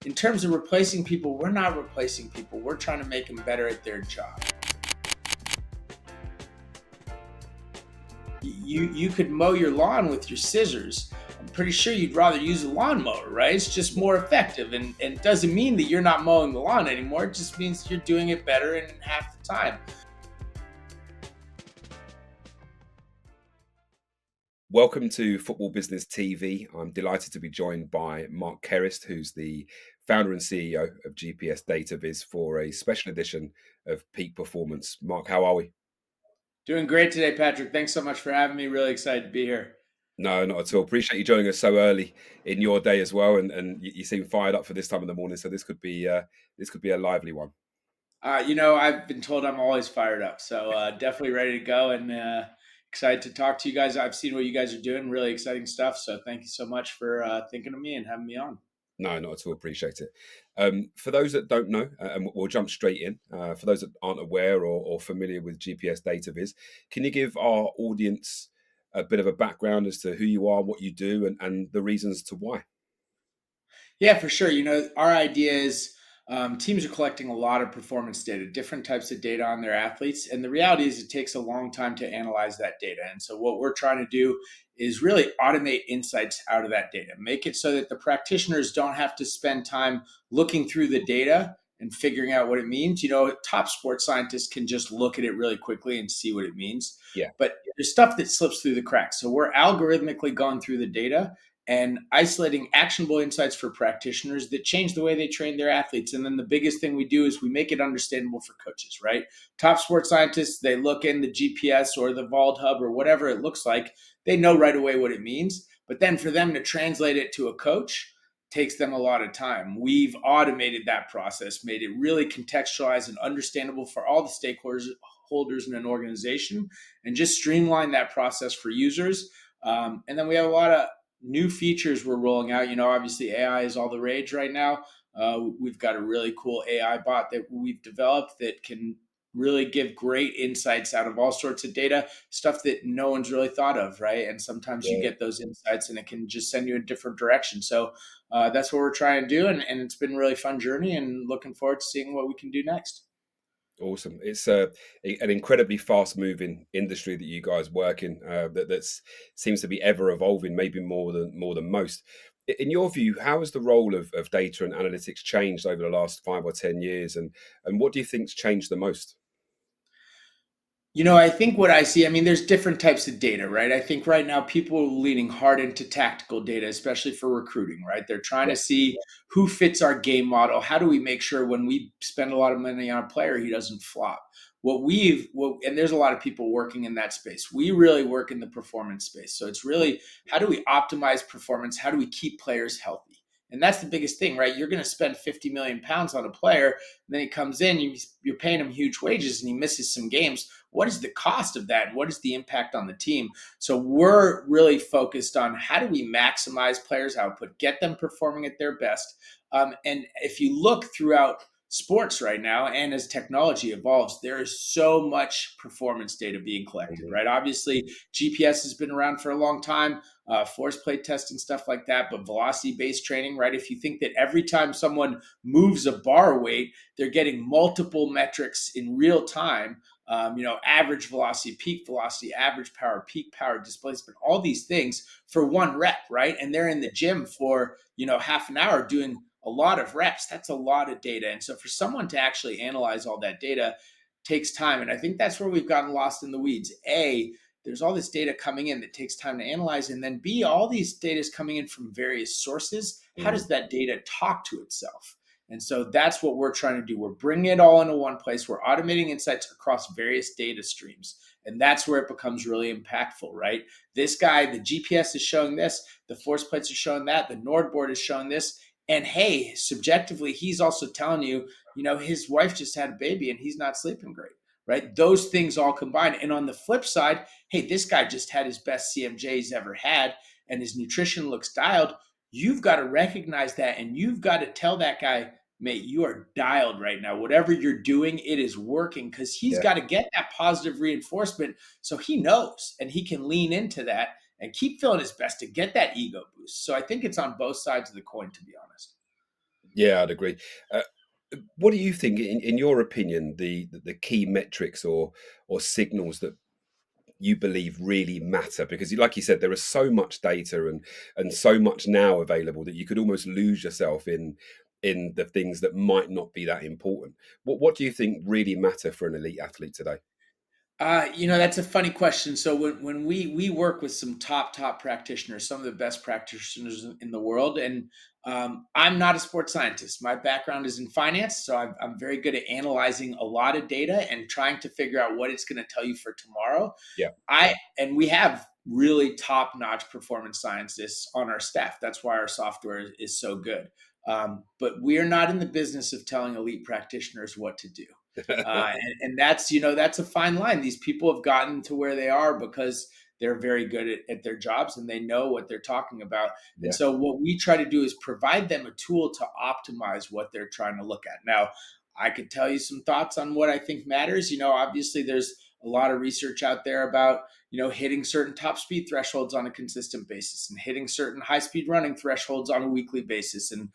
in terms of replacing people, we're not replacing people. We're trying to make them better at their job. You could mow your lawn with your scissors. I'm pretty sure you'd rather use a lawnmower, right? It's just more effective, and it doesn't mean that you're not mowing the lawn anymore. It just means you're doing it better in half the time. Welcome to Football Business TV. I'm delighted to be joined by Marc Kerrest, who's the founder and CEO of GPS DataViz, for a special edition of Peak Performance. Marc, how are we? Doing great today, Patrick. Thanks so much for having me. Really excited to be here. No, not at all. Appreciate you joining us so early in your day as well, and you seem fired up for this time of the morning. So this could be a lively one. I've been told I'm always fired up, so definitely ready to go and excited to talk to you guys. I've seen what you guys are doing, really exciting stuff. So thank you so much for thinking of me and having me on. No, not at all. Appreciate it. For those that don't know, and we'll jump straight in. For those that aren't aware or familiar with GPS DataViz, can you give our audience a bit of a background as to who you are, what you do, and the reasons to why? Yeah, for sure. Our idea is teams are collecting a lot of performance data, different types of data on their athletes. And the reality is it takes a long time to analyze that data. And so what we're trying to do is really automate insights out of that data, make it so that the practitioners don't have to spend time looking through the data and figuring out what it means. Top sports scientists can just look at it really quickly and see what it means. Yeah. But there's stuff that slips through the cracks. So we're algorithmically going through the data and isolating actionable insights for practitioners that change the way they train their athletes. And then the biggest thing we do is we make it understandable for coaches, right? Top sports scientists, they look in the GPS or the Vault Hub or whatever it looks like. They know right away what it means. But then for them to translate it to a coach takes them a lot of time. We've automated that process, made it really contextualized and understandable for all the stakeholders in an organization, and just streamline that process for users. And then we have a lot of new features we're rolling out. Obviously AI is all the rage right now. We've got a really cool AI bot that we've developed that can really give great insights out of all sorts of data, stuff that no one's really thought of, right? And sometimes you get those insights and it can just send you in a different direction. So that's what we're trying to do. And it's been a really fun journey, and looking forward to seeing what we can do next. Awesome. It's an incredibly fast-moving industry that you guys work in. That's seems to be ever evolving, maybe more than most. In your view, how has the role of data and analytics changed over the last 5 or 10 years, and what do you think's changed the most? I think what I see, there's different types of data, right? I think right now people are leaning hard into tactical data, especially for recruiting, right? They're trying to see who fits our game model. How do we make sure when we spend a lot of money on a player, he doesn't flop? And there's a lot of people working in that space. We really work in the performance space. So it's really, how do we optimize performance? How do we keep players healthy? And that's the biggest thing, right? You're going to spend 50 million pounds on a player, and then he comes in, you're paying him huge wages, and he misses some games. What is the cost of that? What is the impact on the team? So we're really focused on how do we maximize players' output, get them performing at their best. And if you look throughout sports right now, and as technology evolves, there is so much performance data being collected, right? Obviously, GPS has been around for a long time, force plate testing, stuff like that, but velocity-based training, right? If you think that every time someone moves a bar weight, they're getting multiple metrics in real time, average velocity, peak velocity, average power, peak power, displacement, all these things for one rep, right? And they're in the gym for, half an hour doing a lot of reps. That's a lot of data. And so for someone to actually analyze all that data takes time. And I think that's where we've gotten lost in the weeds. A, there's all this data coming in that takes time to analyze. And then B, all these data is coming in from various sources. How does that data talk to itself? And so that's what we're trying to do. We're bringing it all into one place. We're automating insights across various data streams. And that's where it becomes really impactful, right? This guy, the GPS is showing this, the force plates are showing that, the Nord board is showing this. And hey, subjectively, he's also telling you, his wife just had a baby and he's not sleeping great, right? Those things all combined. And on the flip side, hey, this guy just had his best CMJ he's ever had and his nutrition looks dialed. You've got to recognize that, and you've got to tell that guy, mate, you are dialed right now. Whatever you're doing, it is working, because he's got to get that positive reinforcement so he knows and he can lean into that and keep feeling his best to get that ego boost. So I think it's on both sides of the coin, to be honest. Yeah, I'd agree. Uh, what do you think, in your opinion, the key metrics or signals that you believe really matter? Because, like you said, there is so much data and so much now available that you could almost lose yourself in the things that might not be that important. What do you think really matter for an elite athlete today? That's a funny question. So when we work with some top practitioners, some of the best practitioners in the world, and I'm not a sports scientist. My background is in finance, so I'm very good at analyzing a lot of data and trying to figure out what it's going to tell you for tomorrow. Yeah, We have really top notch performance scientists on our staff. That's why our software is so good. But we are not in the business of telling elite practitioners what to do. And that's a fine line. These people have gotten to where they are because they're very good at their jobs and they know what they're talking about. And yeah, so what we try to do is provide them a tool to optimize what they're trying to look at. Now, I could tell you some thoughts on what I think matters. Obviously there's a lot of research out there about hitting certain top speed thresholds on a consistent basis and hitting certain high speed running thresholds on a weekly basis, and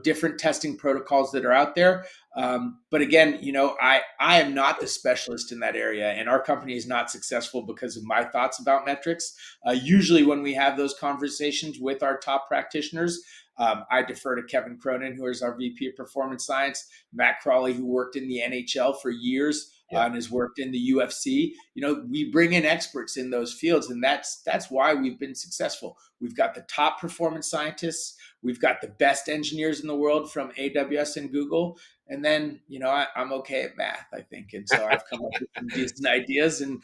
different testing protocols that are out there. But again, I am not the specialist in that area, and our company is not successful because of my thoughts about metrics. Usually, when we have those conversations with our top practitioners, I defer to Kevin Cronin, who is our VP of Performance Science, Matt Crawley, who worked in the NHL for years yeah, and has worked in the UFC. We bring in experts in those fields, and that's why we've been successful. We've got the top performance scientists. We've got the best engineers in the world from AWS and Google. And then, I'm okay at math, I think. And so I've come up with some decent ideas, and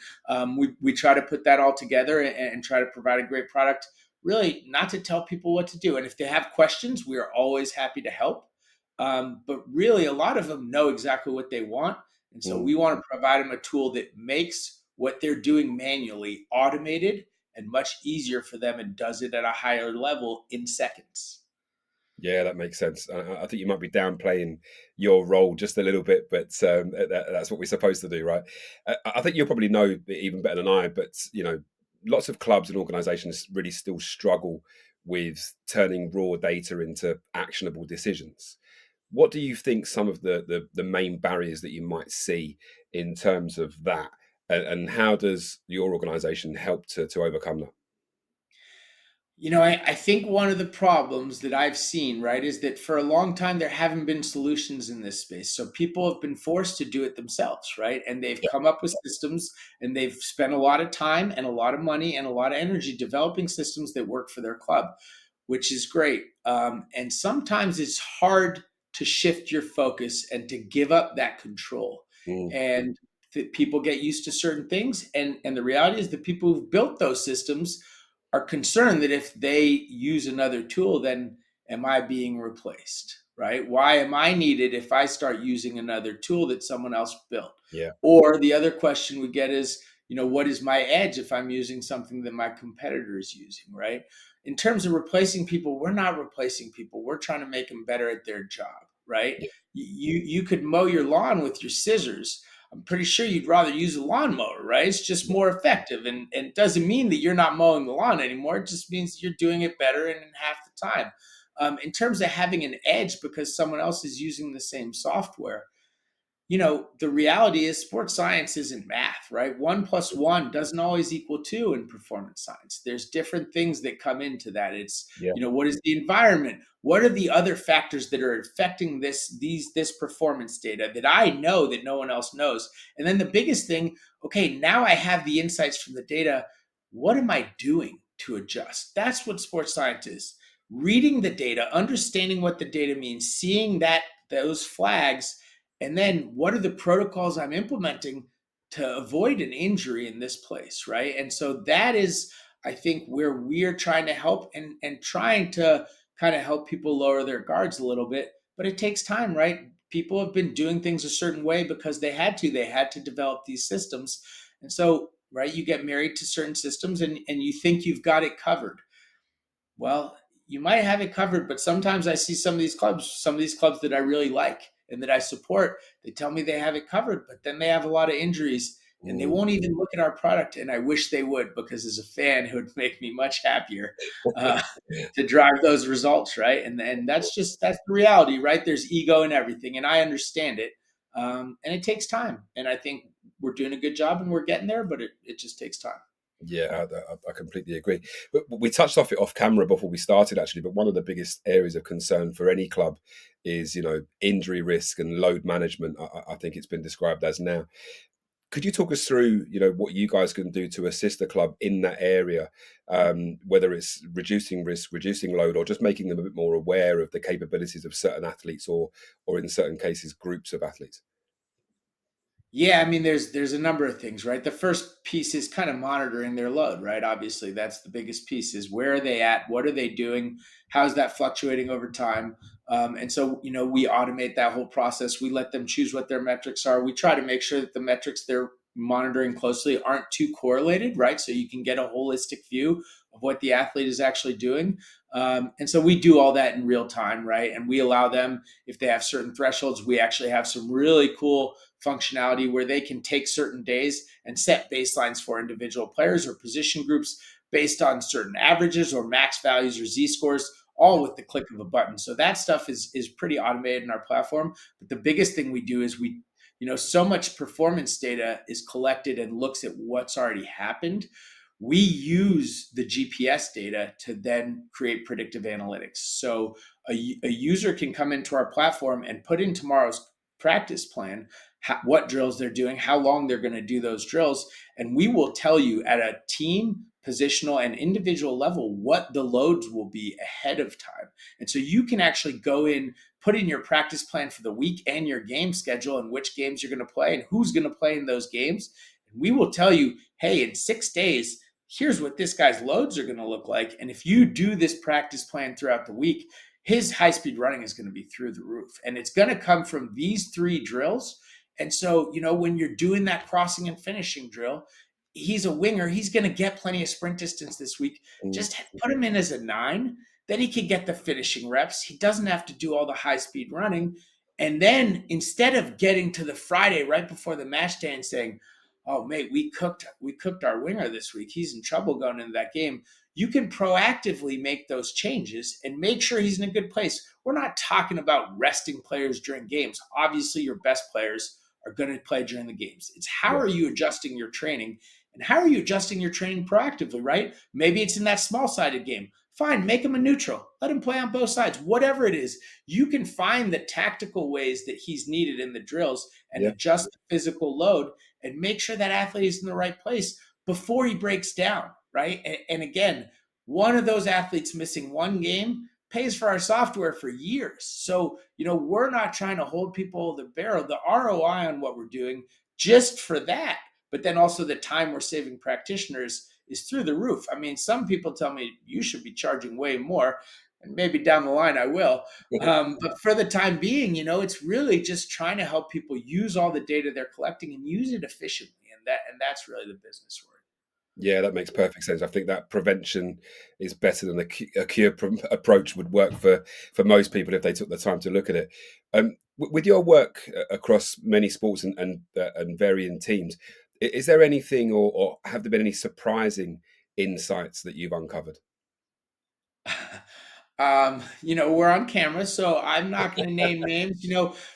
we try to put that all together and try to provide a great product, really not to tell people what to do. And if they have questions, we are always happy to help. But really, a lot of them know exactly what they want. And so mm, we want to provide them a tool that makes what they're doing manually automated and much easier for them and does it at a higher level in seconds. yeah. That makes sense. I think you might be downplaying your role just a little bit, but that's what we're supposed to do, right? I think you'll probably know it even better than I, but lots of clubs and organisations really still struggle with turning raw data into actionable decisions. What do you think some of the main barriers that you might see in terms of that, and how does your organisation help to overcome that? I think one of the problems that I've seen, right, is that for a long time there haven't been solutions in this space. So people have been forced to do it themselves, right? And they've Yeah, come up with systems and they've spent a lot of time and a lot of money and a lot of energy developing systems that work for their club, which is great. And sometimes it's hard to shift your focus and to give up that control. mm, And that people get used to certain things. And the reality is the people who've built those systems are concerned that if they use another tool, then am I being replaced? Right? Why am I needed if I start using another tool that someone else built? yeah, Or the other question we get is, what is my edge if I'm using something that my competitor is using? Right? In terms of replacing people, we're not replacing people. We're trying to make them better at their job. Right? yeah, You could mow your lawn with your scissors. I'm pretty sure you'd rather use a lawnmower, right? It's just yeah, more effective. And it doesn't mean that you're not mowing the lawn anymore. It just means you're doing it better and in half the time. In terms of having an edge because someone else is using the same software, the reality is sports science isn't math, right? One plus one doesn't always equal two in performance science. There's different things that come into that. It's, yeah, what is the environment? What are the other factors that are affecting this performance data that I know that no one else knows? And then the biggest thing, okay, now I have the insights from the data. What am I doing to adjust? That's what sports science is. Reading the data, understanding what the data means, seeing that those flags, and then what are the protocols I'm implementing to avoid an injury in this place, right? And so that is, I think, where we're trying to help and trying to kind of help people lower their guards a little bit. But it takes time, right? People have been doing things a certain way because they had to. They had to develop these systems. And so, right, you get married to certain systems and you think you've got it covered. Well, you might have it covered, but sometimes I see some of these clubs that I really like and that I support, they tell me they have it covered, but then they have a lot of injuries. and they Mm. won't even look at our product. And I wish they would, because as a fan, it would make me much happier uh, to drive those results, right? And that's the reality, right? There's ego and everything, and I understand it. And it takes time. And I think we're doing a good job and we're getting there, but it just takes time. Yeah, I completely agree. But we touched off it off camera before we started, actually. But one of the biggest areas of concern for any club is, injury risk and load management. I think it's been described as now. Could you talk us through, what you guys can do to assist the club in that area, whether it's reducing risk, reducing load, or just making them a bit more aware of the capabilities of certain athletes, or in certain cases, groups of athletes? Yeah, I mean, there's a number of things, right? The first piece is kind of monitoring their load, right? Obviously, that's the biggest piece: is where are they at? What are they doing? How's that fluctuating over time? And so, we automate that whole process. We let them choose what their metrics are. We try to make sure that the metrics they're monitoring closely aren't too correlated, right? So you can get a holistic view of what the athlete is actually doing. And so we do all that in real time, right? And we allow them, if they have certain thresholds, we actually have some really cool functionality where they can take certain days and set baselines for individual players or position groups based on certain averages or max values or z scores, all with the click of a button. So that stuff is pretty automated in our platform. But the biggest thing we do is so much performance data is collected and looks at what's already happened. We use the GPS data to then create predictive analytics. So a user can come into our platform and put in tomorrow's practice plan, what drills they're doing, how long they're going to do those drills. And we will tell you at a team, positional, and individual level what the loads will be ahead of time. And so you can actually go in, put in your practice plan for the week and your game schedule and which games you're going to play and who's going to play in those games. And we will tell you, hey, in 6 days, here's what this guy's loads are going to look like. And if you do this practice plan throughout the week, his high speed running is going to be through the roof. And it's going to come from these 3 drills. And so, when you're doing that crossing and finishing drill, he's a winger. He's going to get plenty of sprint distance this week. Mm. Just put him in as a 9. Then he can get the finishing reps. He doesn't have to do all the high speed running. And then instead of getting to the Friday right before the match day and saying, "Oh, mate, we cooked our winger this week. He's in trouble going into that game." You can proactively make those changes and make sure he's in a good place. We're not talking about resting players during games. Obviously, your best players are going to play during the games. It's how Yeah, are you adjusting your training, and how are you adjusting your training proactively, right? Maybe it's in that small sided game. Fine, make him a neutral. Let him play on both sides. Whatever it is, you can find the tactical ways that he's needed in the drills and yeah, adjust the physical load and make sure that athlete is in the right place before he breaks down, right? And again, one of those athletes missing one game pays for our software for years. So, we're not trying to hold people to the barrel. The ROI on what we're doing just for that, but then also the time we're saving practitioners is through the roof. I mean, some people tell me you should be charging way more, and maybe down the line I will. But for the time being, it's really just trying to help people use all the data they're collecting and use it efficiently, and that's really the business we're in. yeah. That makes perfect sense. I think that prevention is better than a cure approach would work for most people if they took the time to look at it. With your work across many sports and varying teams, is there anything, or have there been any surprising insights that you've uncovered? We're on camera, so I'm not going to name names.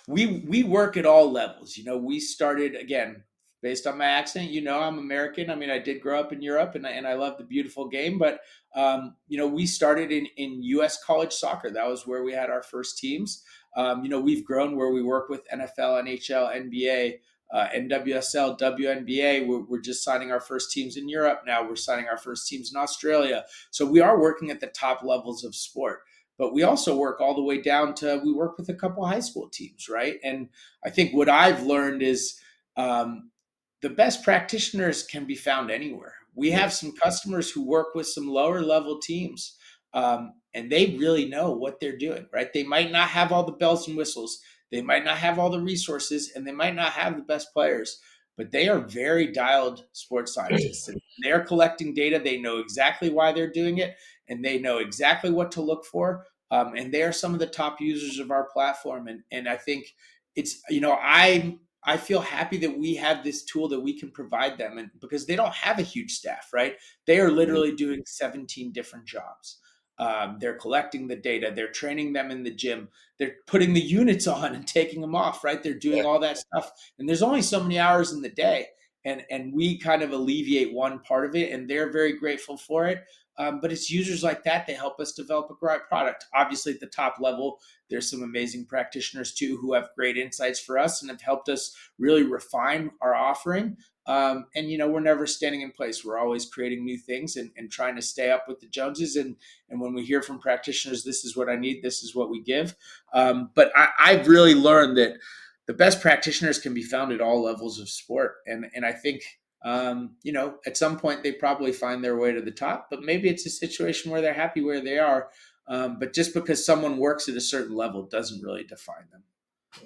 We work at all levels. We started again based on my accent. I'm American. I mean, I did grow up in Europe, and I love the beautiful game. But we started in U.S. college soccer. That was where we had our first teams. We've grown where we work with NFL, NHL, NBA. NWSL, WNBA. We're just signing our first teams in Europe now. We're signing our first teams in Australia. So we are working at the top levels of sport, but we also work all the way down to we work with a couple high school teams, right? And I think what I've learned is um, the best practitioners can be found anywhere. We Yeah, have some customers who work with some lower level teams, and they really know what they're doing, right? They might not have all the bells and whistles, they might not have all the resources, and they might not have the best players, but they are very dialed sports scientists. And they're collecting data. They know exactly why they're doing it, and they know exactly what to look for. And they are some of the top users of our platform. And I think it's, I I feel happy that we have this tool that we can provide them, and because they don't have a huge staff, right? They are Mm, literally doing 17 different jobs. They're collecting the data, they're training them in the gym, they're putting the units on and taking them off, right? They're doing yeah. all that stuff, and there's only so many hours in the day, and we kind of alleviate one part of it, and they're very grateful for it. But it's users like that that help us develop a great product. Obviously, at the top level, there's some amazing practitioners too who have great insights for us and have helped us really refine our offering. And we're never standing in place. We're always creating new things and trying to stay up with the Joneses. And when we hear from practitioners, this is what I need, this is what we give. But I've really learned that the best practitioners can be found at all levels of sport. And I think at some point they probably find their way to the top, but maybe it's a situation where they're happy where they are. But just because someone works at a certain level doesn't really define them.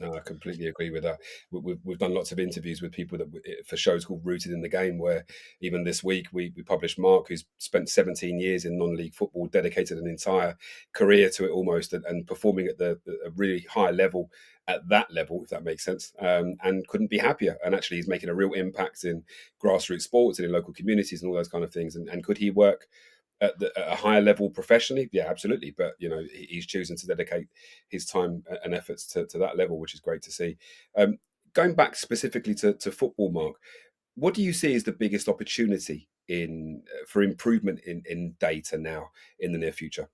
No, I completely agree with that. We've done lots of interviews with people for shows called Rooted in the Game, where even this week we published Mark, who's spent 17 years in non-league football, dedicated an entire career to it almost, and performing at a really high level at that level, if that makes sense, and couldn't be happier. And actually, he's making a real impact in grassroots sports and in local communities and all those kind of things. And could he work at a higher level professionally? Yeah, absolutely. But he's choosing to dedicate his time and efforts to that level, which is great to see. Going back specifically to football, Mark, what do you see as the biggest opportunity in for improvement in data now in the near future?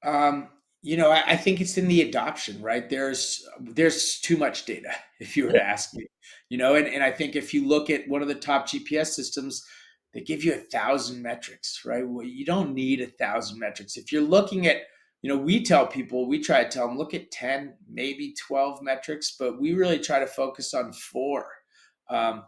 Um, I think it's in the adoption, right? There's too much data, if you were Yeah. to ask me. And I think if you look at one of the top GPS systems, they give you 1,000 metrics, right? Well, you don't need 1,000 metrics. If you're looking at, we tell people, we try to tell them, look at 10, maybe 12 metrics, but we really try to focus on four.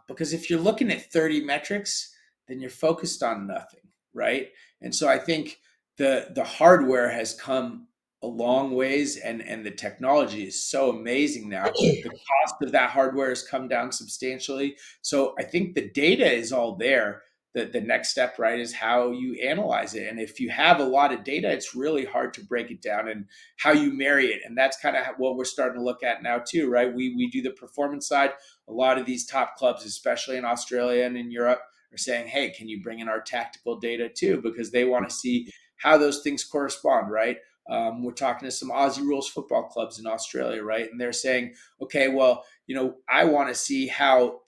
Because if you're looking at 30 metrics, then you're focused on nothing, right? And so I think the hardware has come a long ways, and the technology is so amazing now. The cost of that hardware has come down substantially. So I think the data is all there. The next step, right, is how you analyze it. And if you have a lot of data, it's really hard to break it down and how you marry it. And that's kind of what we're starting to look at now too, right? We do the performance side. A lot of these top clubs, especially in Australia and in Europe, are saying, hey, can you bring in our tactical data too? Because they want to see how those things correspond, right? We're talking to some Aussie rules football clubs in Australia, right? And they're saying, okay, well, I want to see how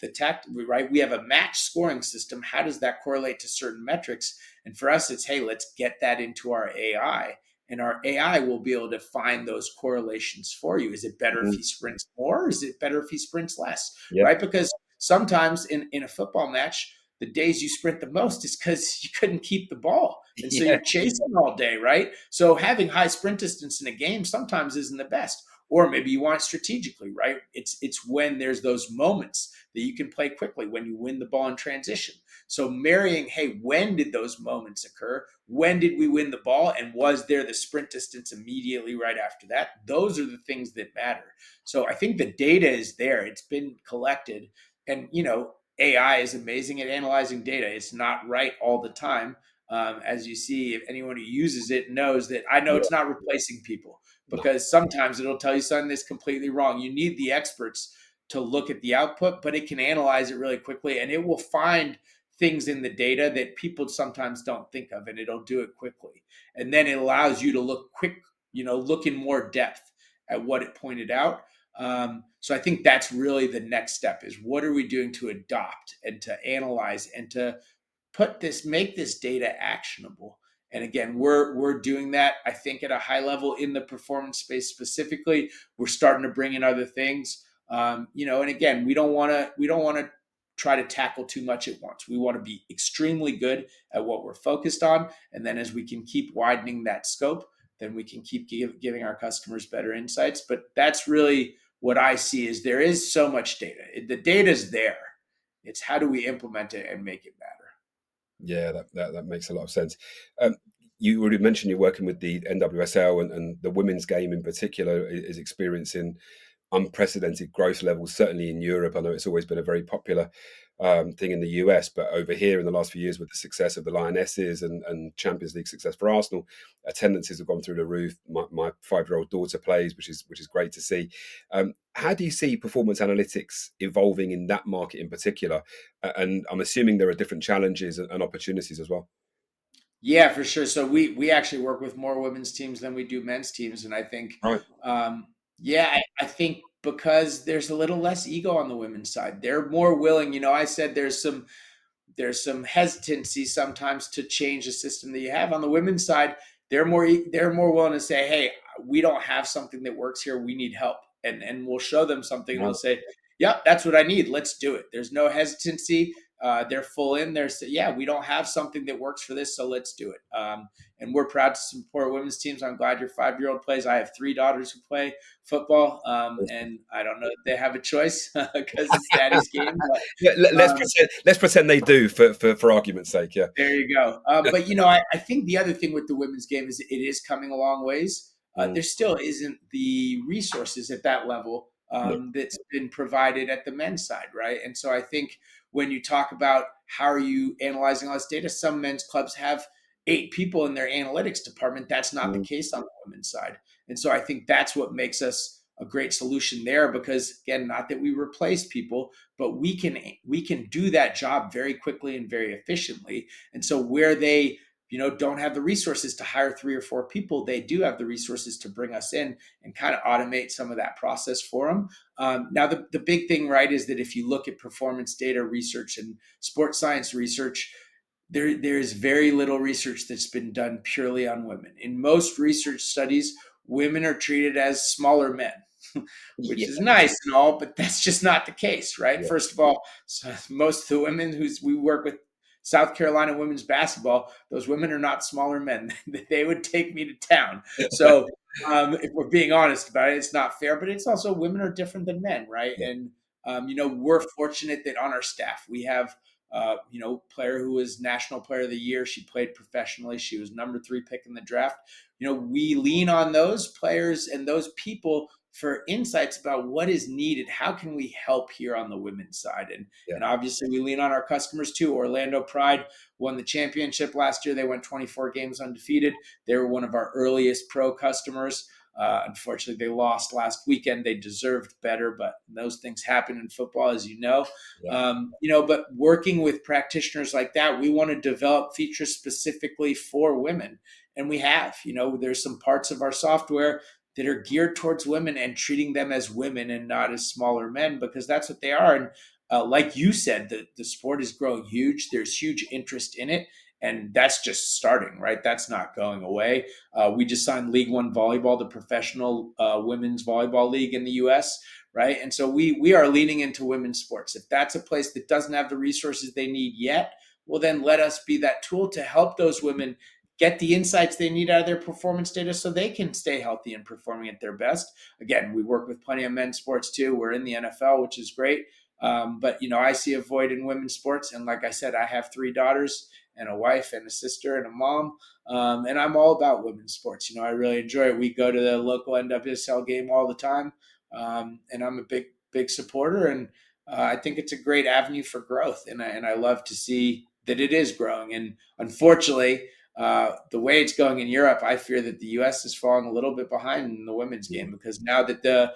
right? We have a match scoring system. How does that correlate to certain metrics? And for us, it's, hey, let's get that into our AI. And our AI will be able to find those correlations for you. Is it better if Mhm. he sprints more? Or is it better if he sprints less? Yeah. Right? Because sometimes in a football match, the days you sprint the most is because you couldn't keep the ball. And so Yeah. you're chasing all day, right? So having high sprint distance in a game sometimes isn't the best. Or maybe you want it strategically, right? It's when there's those moments that you can play quickly when you win the ball in transition. So marrying, hey, when did those moments occur? When did we win the ball? And was there the sprint distance immediately right after that? Those are the things that matter. So I think the data is there. It's been collected. And, AI is amazing at analyzing data. It's not right all the time. As you see, if anyone who uses it knows that I know Yeah. it's not replacing people, No. because sometimes it'll tell you something that's completely wrong. You need the experts to look at the output, but it can analyze it really quickly, and it will find things in the data that people sometimes don't think of, and it'll do it quickly. And then it allows you to look in more depth at what it pointed out. So I think that's really the next step, is what are we doing to adopt and to analyze and to make this data actionable. And again, we're doing that, I think, at a high level in the performance space specifically. We're starting to bring in other things. And again, we don't want to try to tackle too much at once. We want to be extremely good at what we're focused on, and then as we can keep widening that scope, then we can keep giving our customers better insights. But that's really what I see, is there is so much data. The data is there. It's how do we implement it and make it matter. Yeah, that makes a lot of sense. Um, you already mentioned you're working with the NWSL, and the women's game in particular is experiencing unprecedented growth levels, certainly in Europe. I know it's always been a very popular thing in the US, but over here in the last few years with the success of the Lionesses and Champions League success for Arsenal, attendances have gone through the roof. My 5-year-old daughter plays, which is great to see. How do you see performance analytics evolving in that market in particular? And I'm assuming there are different challenges and opportunities as well. Yeah, for sure. So we actually work with more women's teams than we do men's teams, and I think, Right. um, yeah, I think because there's a little less ego on the women's side, they're more willing. I said there's some hesitancy sometimes to change the system that you have on the women's side. They're more willing to say, hey, we don't have something that works here, we need help, and we'll show them something and they'll Right. say, yep, that's what I need, let's do it. There's no hesitancy. They're full in there. So yeah, we don't have something that works for this, so let's do it. And we're proud to support women's teams. I'm glad your 5-year-old plays. I have 3 daughters who play football, and I don't know if they have a choice because it's daddy's game. But Let's pretend they do for argument's sake. Yeah. there you go. But I think the other thing with the women's game is it is coming a long ways. Mm, There still isn't the resources at that level no. that's been provided at the men's side, right? And so I think when you talk about how are you analyzing all this data, some men's clubs have 8 people in their analytics department. That's not the Mm, case on the women's side. And so I think that's what makes us a great solution there, because again, not that we replace people, but we can do that job very quickly and very efficiently. And so where they don't have the resources to hire 3 or 4 people, they do have the resources to bring us in and kind of automate some of that process for them. Now the big thing, right, is that if you look at performance data research and sports science research, there's very little research that's been done purely on women. In most research studies, women are treated as smaller men, which yeah. is nice and all, but that's just not the case, right? Yeah. First of all, so most of the women we work with, South Carolina women's basketball, those women are not smaller men. They would take me to town. So if we're being honest about it, it's not fair, but it's also women are different than men, right? Yeah. And we're fortunate that on our staff we have player who was National Player of the Year. She played professionally. She was number 3 pick in the draft. We lean on those players and those people for insights about what is needed. How can we help here on the women's side? And obviously we lean on our customers too. Orlando Pride won the championship last year. They went 24 games undefeated. They were one of our earliest pro customers. Unfortunately, they lost last weekend. They deserved better, but those things happen in football, as you know. Yeah. But working with practitioners like that, we want to develop features specifically for women. And we have, there's some parts of our software that are geared towards women and treating them as women and not as smaller men, because that's what they are. And like you said, the sport is growing huge. There's huge interest in it. And that's just starting, right? That's not going away. We just signed League One Volleyball, the professional women's volleyball league in the U.S., right? And so we are leaning into women's sports. If that's a place that doesn't have the resources they need yet, well, then let us be that tool to help those women get the insights they need out of their performance data so they can stay healthy and performing at their best. Again, we work with plenty of men's sports too. We're in the NFL, which is great. But I see a void in women's sports. And like I said, I have 3 daughters and a wife and a sister and a mom. And I'm all about women's sports. I really enjoy it. We go to the local NWSL game all the time. And I'm a big supporter. And I think it's a great avenue for growth. And I love to see that it is growing. And unfortunately, the way it's going in Europe, I fear that the U.S. is falling a little bit behind in the women's game, because now that the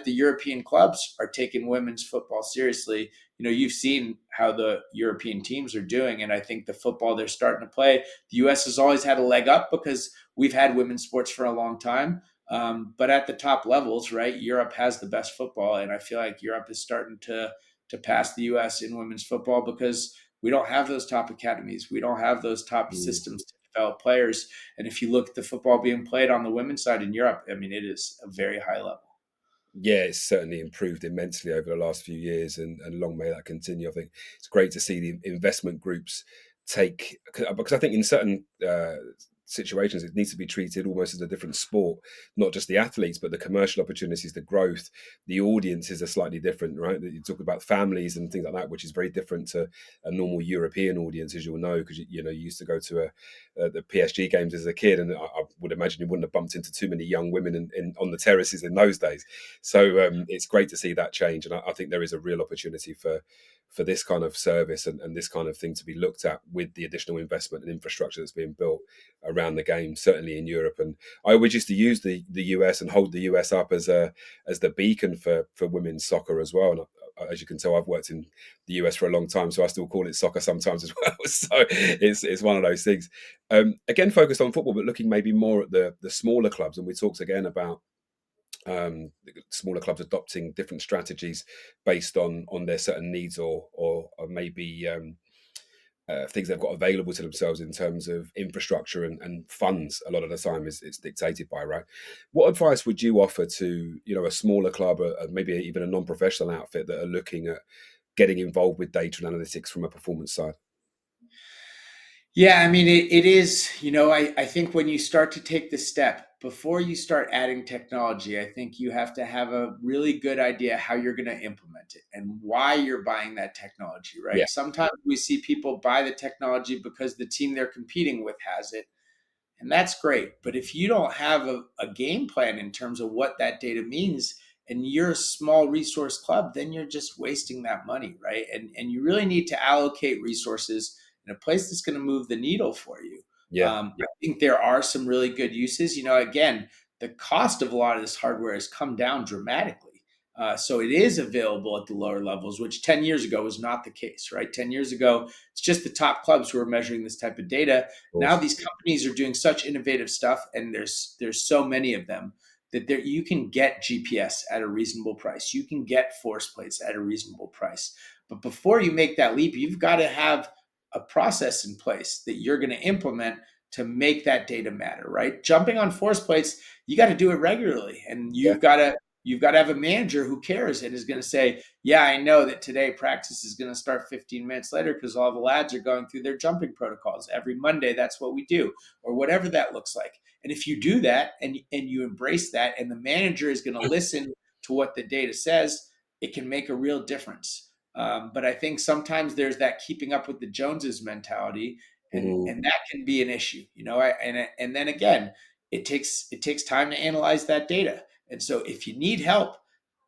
European clubs are taking women's football seriously, you've seen how the European teams are doing, and I think the football they're starting to play, the U.S. has always had a leg up because we've had women's sports for a long time. But at the top levels, right, Europe has the best football, and I feel like Europe is starting to pass the U.S. in women's football because we don't have those top academies. We don't have those top Mm. systems to develop players. And if you look at the football being played on the women's side in Europe, I mean, it is a very high level. Yeah, it's certainly improved immensely over the last few years, and long may that continue. I think it's great to see the investment groups take, because I think in certain situations it needs to be treated almost as a different sport, not just the athletes, but the commercial opportunities, the growth, the audiences are slightly different, right? You talk about families and things like that, which is very different to a normal European audience, as you'll know, because you used to go to the PSG games as a kid, and I would imagine you wouldn't have bumped into too many young women on the terraces in those days. So it's great to see that change, and I think there is a real opportunity for this kind of service and this kind of thing to be looked at with the additional investment and infrastructure that's being built around the game, certainly in Europe. And I always used to use the US and hold the US up as the beacon for women's soccer as well. And as you can tell, I've worked in the US for a long time, so I still call it soccer sometimes as well. So it's one of those things. Again, focused on football, but looking maybe more at the smaller clubs. And we talked again about smaller clubs adopting different strategies based on their certain needs or maybe things they've got available to themselves in terms of infrastructure and funds. A lot of the time is it's dictated by, right? What advice would you offer to a smaller club or maybe even a non-professional outfit that are looking at getting involved with data and analytics from a performance side? Yeah, I mean, it is, I think when you start to take the step, before you start adding technology, I think you have to have a really good idea how you're going to implement it and why you're buying that technology, Yeah, right? Sometimes we see people buy the technology because the team they're competing with has it, and that's great. But if you don't have a game plan in terms of what that data means, and you're a small resource club, then you're just wasting that money, right? And you really need to allocate resources in a place that's going to move the needle for you. yeah, I think there are some really good uses. Again, the cost of a lot of this hardware has come down dramatically. So it is available at the lower levels, which 10 years ago was not the case, right? 10 years ago, it's just the top clubs who were measuring this type of data. of Now course. these companies are doing such innovative stuff, and there's so many of them that you can get GPS at a reasonable price. You can get force plates at a reasonable price. But before you make that leap, you've got to have a process in place that you're going to implement to make that data matter, right? Jumping on force plates, you got to do it regularly, and Yeah. you've got to have a manager who cares and is going to say, yeah, I know that today practice is going to start 15 minutes later because all the lads are going through their jumping protocols. Every Monday, that's what we do, or whatever that looks like. And if you do that and you embrace that, and the manager is going to listen to what the data says, it can make a real difference. But I think sometimes there's that keeping up with the Joneses mentality, and Mhm. and that can be an issue. And then again, it takes time to analyze that data. And so if you need help,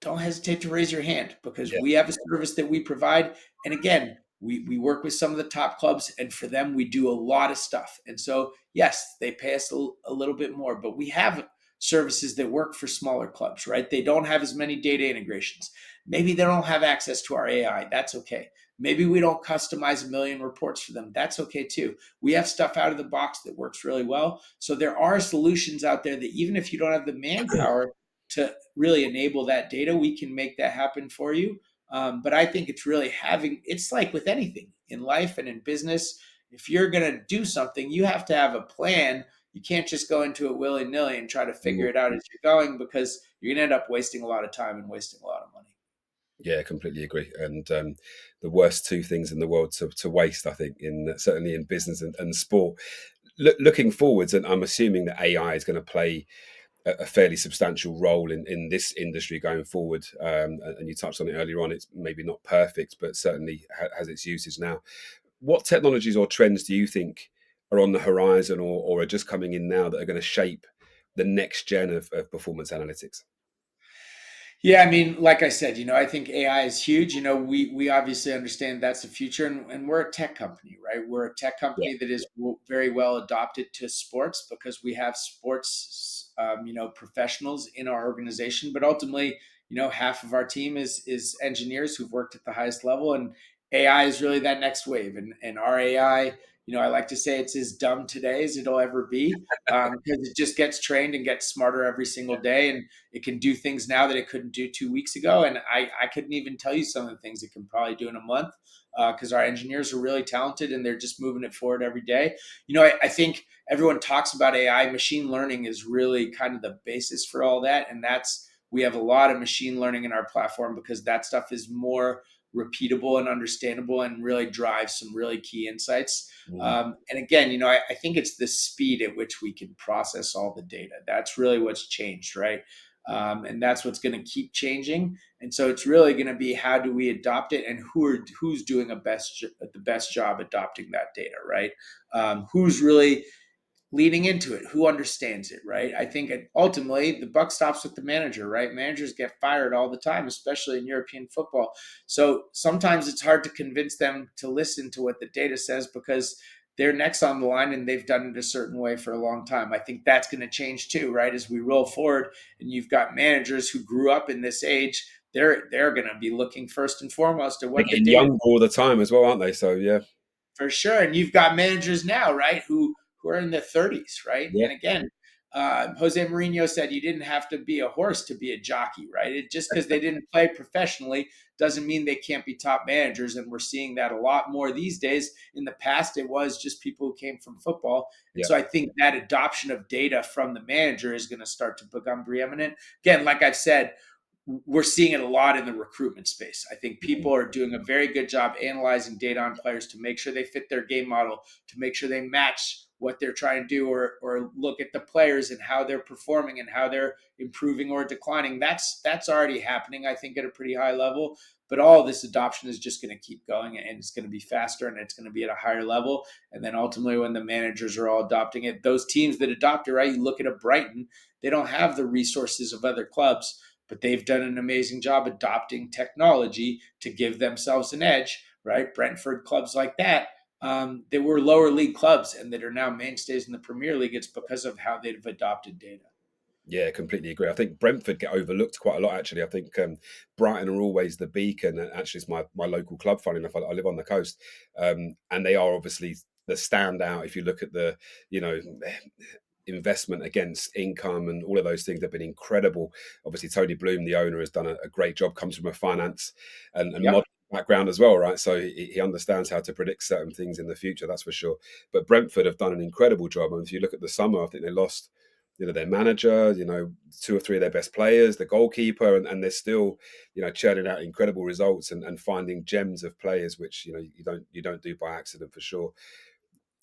don't hesitate to raise your hand, because Yeah. we have a service that we provide. And again, we work with some of the top clubs, and for them, we do a lot of stuff. And so, yes, they pay us a little bit more, but we have services that work for smaller clubs, right? They don't have as many data integrations. Maybe they don't have access to our AI. That's okay. Maybe we don't customize a million reports for them. That's okay too. We have stuff out of the box that works really well. So there are solutions out there that, even if you don't have the manpower to really enable that data, we can make that happen for you. But I think it's really it's like with anything in life and in business. If you're going to do something, you have to have a plan. You can't just go into it willy nilly and try to Mhm. figure it out as you're going, because you're going to end up wasting a lot of time and wasting a lot of money. Yeah, completely agree. And the worst two things in the world to waste, I think, in certainly in business and sport. Looking forwards, and I'm assuming that AI is going to play a fairly substantial role in this industry going forward. And you touched on it earlier on. It's maybe not perfect, but certainly has its uses now. What technologies or trends do you think are on the horizon or are just coming in now that are going to shape the next gen of performance analytics? Yeah, I mean, like I said, I think AI is huge. We obviously understand that's the future, and we're a tech company, right? We're a tech Yeah. company that is very well adopted to sports, because we have sports, professionals in our organization. But ultimately, half of our team is engineers who've worked at the highest level, and AI is really that next wave. And our AI, I like to say it's as dumb today as it'll ever be, because it just gets trained and gets smarter every single day, and it can do things now that it couldn't do 2 weeks ago. And I couldn't even tell you some of the things it can probably do in a month, because our engineers are really talented and they're just moving it forward every day. I think everyone talks about AI. Machine learning is really kind of the basis for all that. And we have a lot of machine learning in our platform, because that stuff is more repeatable and understandable and really drives some really key insights. Mm. And again, I think it's the speed at which we can process all the data. That's really what's changed, right? And that's what's going to keep changing. And so it's really going to be, how do we adopt it, and who's doing the best job adopting that data, right? Who's really leaning into it? Who understands it, right? I think ultimately the buck stops with the manager, right? Managers get fired all the time, especially in European football. So sometimes it's hard to convince them to listen to what the data says because they're next on the line and they've done it a certain way for a long time. I think that's going to change too, right? As we roll forward and you've got managers who grew up in this age, they're going to be looking first and foremost at They're what the getting data younger all the time as well, aren't they? So yeah, for sure. And you've got managers now, right, who are in their 30s, right? yeah, And again, Jose Mourinho said you didn't have to be a horse to be a jockey, right? Just because they didn't play professionally doesn't mean they can't be top managers. And we're seeing that a lot more these days. In the past, it was just people who came from football. And yeah. so I think that adoption of data from the manager is going to start to become preeminent. Again, like I've said, we're seeing it a lot in the recruitment space. I think Mhm. people are doing a very good job analyzing data on players to make sure they fit their game model, to make sure they match what they're trying to do, or look at the players and how they're performing and how they're improving or declining. That's already happening, I think, at a pretty high level. But all of this adoption is just going to keep going, and it's going to be faster, and it's going to be at a higher level. And then ultimately, when the managers are all adopting it, those teams that adopt it, right? You look at a Brighton, they don't have the resources of other clubs, but they've done an amazing job adopting technology to give themselves an edge, right? Brentford, clubs like that, that were lower league clubs and that are now mainstays in the Premier League. It's because of how they've adopted data. Yeah, completely agree. I think Brentford get overlooked quite a lot. Actually, I think Brighton are always the beacon. And actually, it's my local club. Funny enough, I live on the coast, and they are obviously the standout. If you look at the, you know, investment against income and all of those things have been incredible. Obviously, Tony Bloom, the owner, has done a great job. Comes from a finance and Yep. modeling background as well, right? So he understands how to predict certain things in the future. That's for sure. But Brentford have done an incredible job. And if you look at the summer, I think they lost, their manager, two or three of their best players, the goalkeeper, and they're still, churning out incredible results and finding gems of players, which you don't do by accident for sure.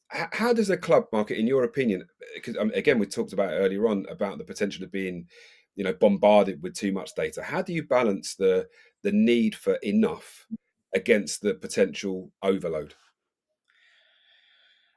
How does a club market, in your opinion, because again we talked about earlier on about the potential of being, bombarded with too much data. How do you balance the need for enough against the potential overload?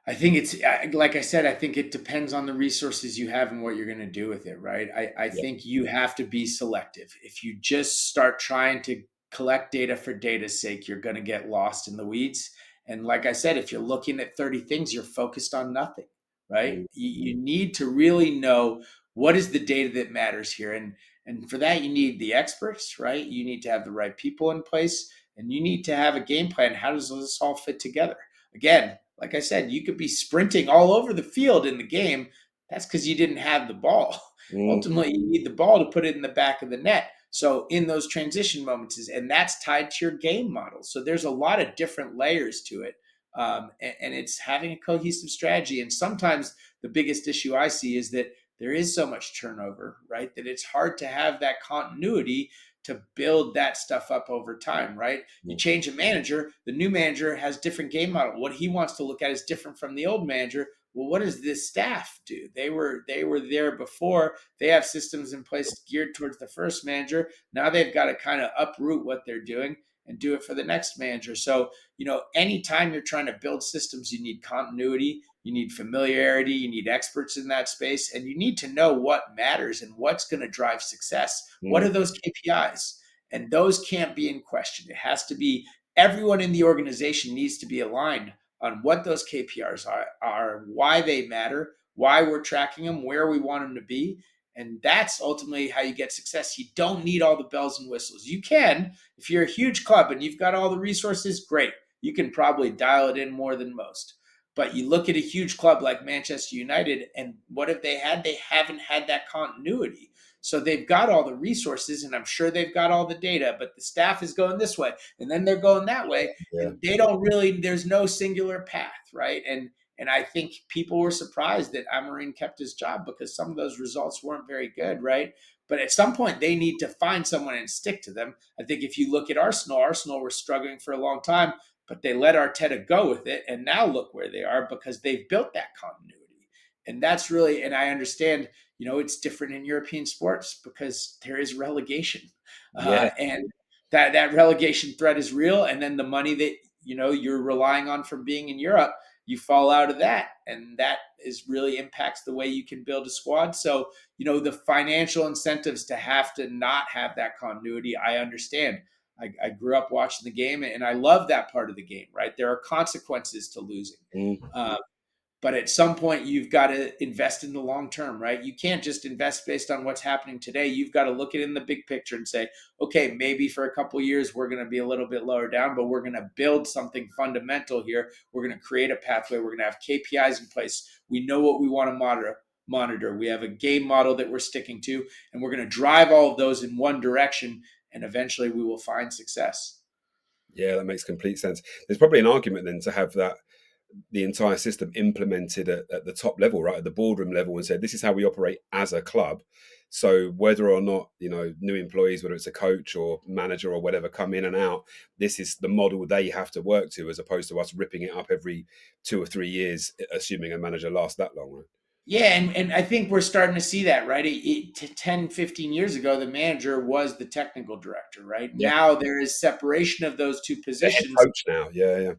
I think it's like I said, I think it depends on the resources you have and what you're going to do with it, right? I Yeah. think you have to be selective. If you just start trying to collect data for data's sake, you're going to get lost in the weeds. And like I said, if you're looking at 30 things, you're focused on nothing, right? Mm, You need to really know what is the data that matters here. And for that, you need the experts, right? You need to have the right people in place, and you need to have a game plan. How does this all fit together? Again, like I said, you could be sprinting all over the field in the game. That's because you didn't have the ball. mm, Ultimately, you need the ball to put it in the back of the net. So in those transition moments, and that's tied to your game model. So there's a lot of different layers to it, and it's having a cohesive strategy. And sometimes the biggest issue I see is that there is so much turnover, right? That it's hard to have that continuity to build that stuff up over time, right? You mm, change a manager, the new manager has different game model. What he wants to look at is different from the old manager. Well, what does this staff do? They were there before. They have systems in place geared towards the first manager. Now they've got to kind of uproot what they're doing and do it for the next manager. So, anytime you're trying to build systems, you need continuity, you need familiarity, you need experts in that space, and you need to know what matters and what's going to drive success. What are mm, those KPIs? And those can't be in question. It has to be everyone in the organization needs to be aligned on what those KPIs are, why they matter, why we're tracking them, where we want them to be. And that's ultimately how you get success. You don't need all the bells and whistles. You can, if you're a huge club and you've got all the resources, great. You can probably dial it in more than most. But you look at a huge club like Manchester United, and what have they had? They haven't had that continuity. So they've got all the resources, and I'm sure they've got all the data, but the staff is going this way, and then they're going that way, yeah. and they don't really. There's no singular path, right? And I think people were surprised that Amarin kept his job because some of those results weren't very good, right? But at some point, they need to find someone and stick to them. I think if you look at Arsenal, Arsenal were struggling for a long time, but they let Arteta go with it, and now look where they are because they've built that continuity. And that's really, and I understand, it's different in European sports because there is relegation, Yeah. and that relegation threat is real. And then the money that you're relying on from being in Europe, you fall out of that, and that is really impacts the way you can build a squad. So the financial incentives to have to not have that continuity, I understand. I grew up watching the game, and I love that part of the game. Right, there are consequences to losing. Mm. Uh, but at some point, you've got to invest in the long term, right? You can't just invest based on what's happening today. You've got to look at it in the big picture and say, okay, maybe for a couple of years we're going to be a little bit lower down, but we're going to build something fundamental here. We're going to create a pathway. We're going to have KPIs in place. We know what we want to monitor. We have a game model that we're sticking to, and we're going to drive all of those in one direction, and eventually we will find success. Yeah, that makes complete sense. There's probably an argument then to have that the entire system implemented at the top level, right, at the boardroom level, and said this is how we operate as a club. So whether or not new employees, whether it's a coach or manager or whatever, come in and out, this is the model they have to work to, as opposed to us ripping it up every 2 or 3 years, assuming a manager lasts that long, right? Yeah, and I think we're starting to see that, right? 10, 15 years ago, the manager was the technical director, right? Yeah, Now there is separation of those two the head positions coach now. Yeah, yeah,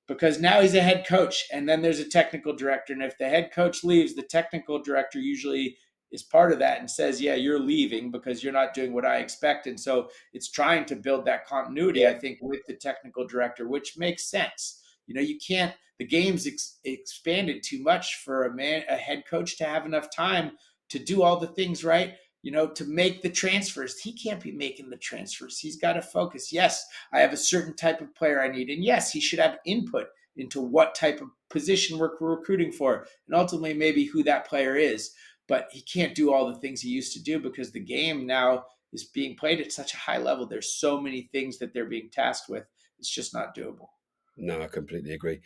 because now he's a head coach, and then there's a technical director. And if the head coach leaves, the technical director usually is part of that and says, yeah, you're leaving because you're not doing what I expect. And so it's trying to build that continuity, yeah. I think, with the technical director, which makes sense. You can't, the game's expanded too much for a head coach to have enough time to do all the things, right? To make the transfers. He can't be making the transfers. He's got to focus. Yes, I have a certain type of player I need. And yes, he should have input into what type of position we're recruiting for and ultimately maybe who that player is. But he can't do all the things he used to do because the game now is being played at such a high level. There's so many things that they're being tasked with. It's just not doable. No, I completely agree.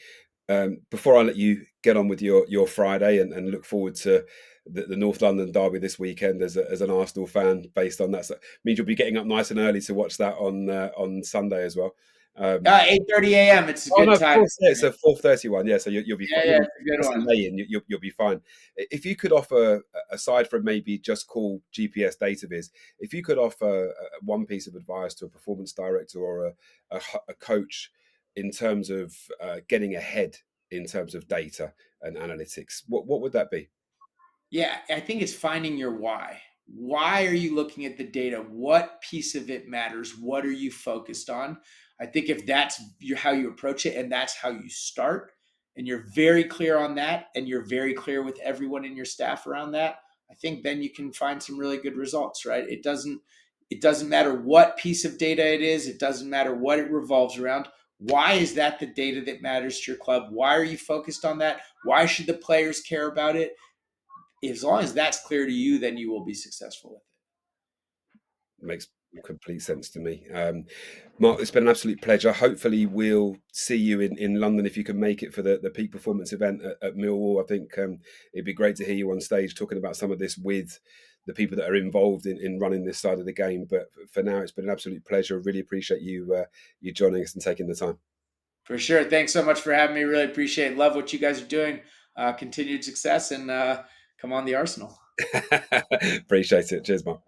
Before I let you get on with your Friday and look forward to the North London derby this weekend as an Arsenal fan, based on that, so means you'll be getting up nice and early to watch that on Sunday as well. Um, 8:30 a.m. It's a Oh no, good of time. course, yeah, it's a 4:31. Yeah, so you'll be Yeah, you'll yeah, be it's a good nice and one. late, and you'll be fine. If you could offer, aside from maybe just call GPS DataViz, if you could offer one piece of advice to a performance director or a coach in terms of getting ahead in terms of data and analytics, what would that be? Yeah, I think it's finding your why. Why are you looking at the data? What piece of it matters? What are you focused on? I think if that's how you approach it and that's how you start, and you're very clear on that, and you're very clear with everyone in your staff around that, I think then you can find some really good results, right? It doesn't matter what piece of data it is, it doesn't matter what it revolves around. Why is that the data that matters to your club? Why are you focused on that? Why should the players care about it? As long as that's clear to you, then you will be successful with it. Makes complete sense to me. Mark, it's been an absolute pleasure. Hopefully, we'll see you in London if you can make it for the peak performance event at Millwall. I think it'd be great to hear you on stage talking about some of this with the people that are involved in running this side of the game. But for now, it's been an absolute pleasure. Really appreciate you joining us and taking the time. For sure. Thanks so much for having me. Really appreciate it. Love what you guys are doing. Continued success and come on the Arsenal. Appreciate it. Cheers, Mark.